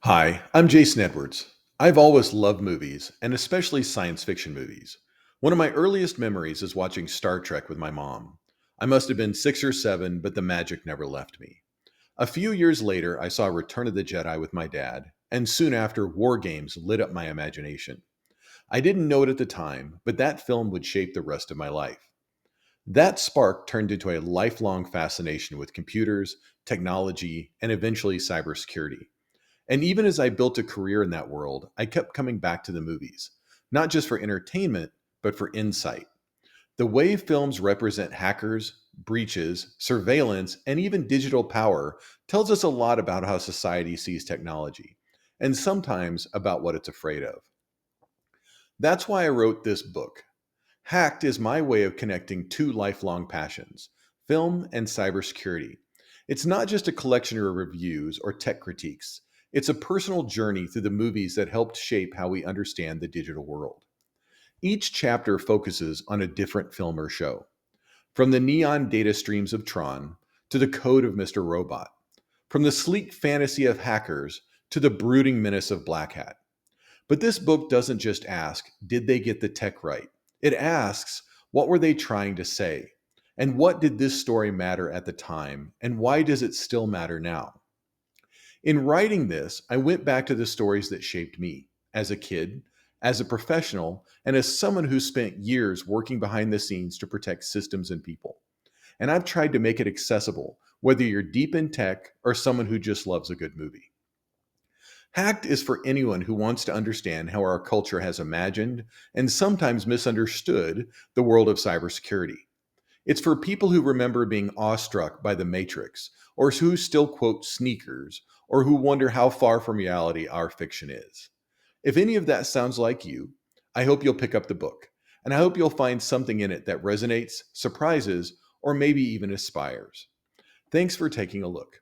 Hi, I'm Jason Edwards. I've always loved movies, and especially science fiction movies. One of my earliest memories is watching Star Trek with my mom. I must have been 6 or 7, but the magic never left me. A few years later, I saw Return of the Jedi with my dad, and soon after, WarGames lit up my imagination. I didn't know it at the time, but that film would shape the rest of my life. That spark turned into a lifelong fascination with computers, technology, and eventually cybersecurity. And even as I built a career in that world, I kept coming back to the movies, not just for entertainment, but for insight. The way films represent hackers, breaches, surveillance, and even digital power tells us a lot about how society sees technology, and sometimes about what it's afraid of. That's why I wrote this book. Hacked is my way of connecting two lifelong passions: film and cybersecurity. It's not just a collection of reviews or tech critiques, it's a personal journey through the movies that helped shape how we understand the digital world. Each chapter focuses on a different film or show, from the neon data streams of Tron to the code of Mr. Robot, from the sleek fantasy of hackers to the brooding menace of Blackhat. But this book doesn't just ask, did they get the tech right? It asks, what were they trying to say? And what did this story matter at the time? And why does it still matter now? In writing this, I went back to the stories that shaped me as a kid, as a professional, and as someone who spent years working behind the scenes to protect systems and people. And I've tried to make it accessible, whether you're deep in tech or someone who just loves a good movie. Hacked is for anyone who wants to understand how our culture has imagined and sometimes misunderstood the world of cybersecurity. It's for people who remember being awestruck by the Matrix, or who still quote sneakers, or who wonder how far from reality our fiction is. If any of that sounds like you, I hope you'll pick up the book, and I hope you'll find something in it that resonates, surprises, or maybe even inspires. Thanks for taking a look.